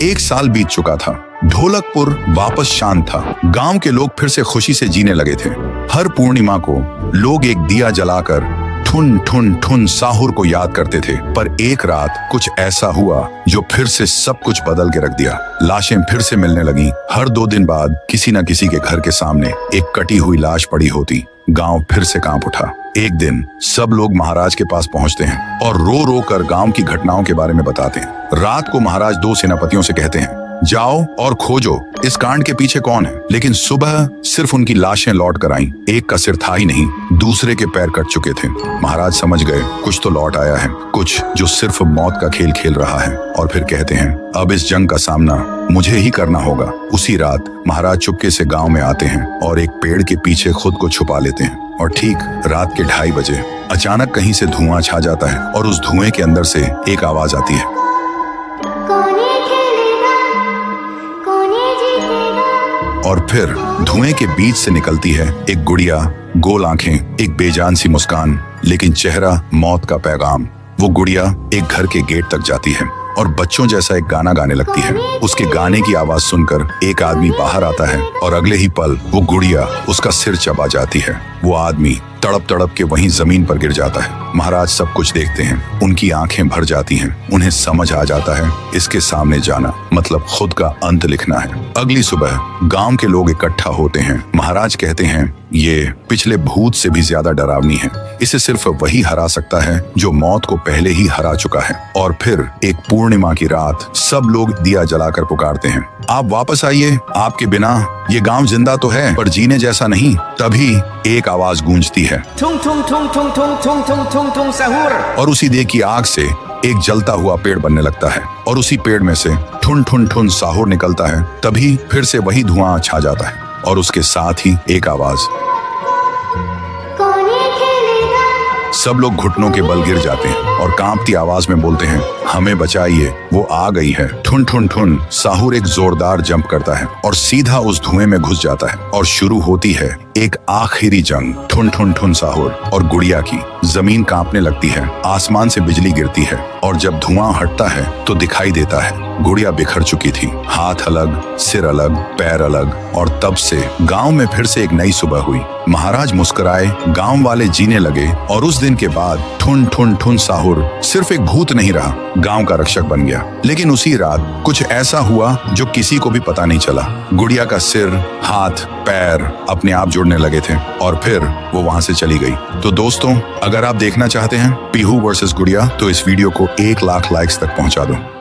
1 साल बीत चुका था। ढोलकपुर वापस शांत था। गांव के लोग फिर से खुशी से जीने लगे थे। हर पूर्णिमा को लोग एक दिया जलाकर ठुन ठुन ठुन साहुर को याद करते थे। पर एक रात कुछ ऐसा हुआ जो फिर से सब कुछ बदल के रख दिया। लाशें फिर से मिलने लगी। हर 2 दिन बाद किसी न किसी के घर के सामने एक कटी हुई लाश पड़ी होती। गांव फिर से कांप उठा। एक दिन सब लोग महाराज के पास पहुंचते हैं और रो रो कर गांव की घटनाओं के बारे में बताते हैं। रात को महाराज 2 सेनापतियों से कहते हैं, जाओ और खोजो इस कांड के पीछे कौन है। लेकिन सुबह सिर्फ उनकी लाशें लौट कर आईं। एक का सिर था ही नहीं, दूसरे के पैर कट चुके थे। महाराज समझ गए कुछ तो लौट आया है, कुछ जो सिर्फ मौत का खेल खेल रहा है। और फिर कहते हैं, अब इस जंग का सामना मुझे ही करना होगा। उसी रात महाराज चुपके से गांव में आते हैं और एक पेड़ के पीछे खुद को छुपा लेते हैं। और ठीक रात के 2:30 बजे अचानक कहीं से धुआं छा जाता है और उस धुएं के अंदर से एक आवाज आती है, और फिर धुएं के बीच से निकलती है एक गुड़िया, गोल आंखें, एक बेजान सी मुस्कान, लेकिन चेहरा मौत का पैगाम। वो गुड़िया एक घर के गेट तक जाती है और बच्चों जैसा एक गाना गाने लगती है। उसके गाने की आवाज सुनकर एक आदमी बाहर आता है और अगले ही पल वो गुड़िया उसका सिर चबा जाती है। वो आदमी तड़प तड़प के वहीं जमीन पर गिर जाता है। महाराज सब कुछ देखते हैं। उनकी आंखें भर जाती हैं। उन्हें समझ आ जाता है इसके सामने जाना मतलब खुद का अंत लिखना है। अगली सुबह गांव के लोग इकट्ठा होते हैं। महाराज कहते हैं, ये पिछले भूत से भी ज्यादा डरावनी है। इसे सिर्फ वही हरा सकता है जो मौत को पहले ही हरा चुका है। और फिर एक पूर्णिमा की रात सब लोग दिया जलाकर पुकारते हैं, आप वापस आइए, आपके बिना ये गांव जिंदा तो है पर जीने जैसा नहीं। तभी एक आवाज गूंजती है, ठुंग ठुंग ठुंग ठुंग ठुंग ठुंग ठुंग ठुंग ठुंग साहुर। और उसी देह की आग से एक जलता हुआ पेड़ बनने लगता है और उसी पेड़ में से ठुन ठुन ठुन साहुर निकलता है। तभी फिर से वही धुआं छा जाता है और उसके साथ ही एक आवाज। सब लोग घुटनों के बल गिर जाते हैं और कांपती आवाज में बोलते हैं, हमें बचाइए, वो आ गई है। ठुन ठुन ठुन साहुर एक जोरदार जंप करता है और सीधा उस धुएं में घुस जाता है और शुरू होती है एक आखिरी जंग ठुन ठुन ठुन साहुर और गुड़िया की। जमीन कांपने लगती है, आसमान से बिजली गिरती है और जब धुआं हटता है तो दिखाई देता है गुड़िया बिखर चुकी थी। हाथ अलग, सिर अलग, पैर अलग। और तब से गांव में फिर से एक नई सुबह हुई। महाराज मुस्कुराए, गांव वाले जीने लगे और उस दिन के बाद ठुन ठुन ठुन साहुर सिर्फ एक भूत नहीं रहा, गांव का रक्षक बन गया। लेकिन उसी रात कुछ ऐसा हुआ जो किसी को भी पता नहीं चला। गुड़िया का सिर, हाथ, पैर अपने आप जुड़ने लगे थे और फिर वो वहां से चली गई। तो दोस्तों, अगर आप देखना चाहते हैं पीहू वर्सेस गुड़िया तो इस वीडियो को 1 लाख लाइक्स तक पहुंचा दो।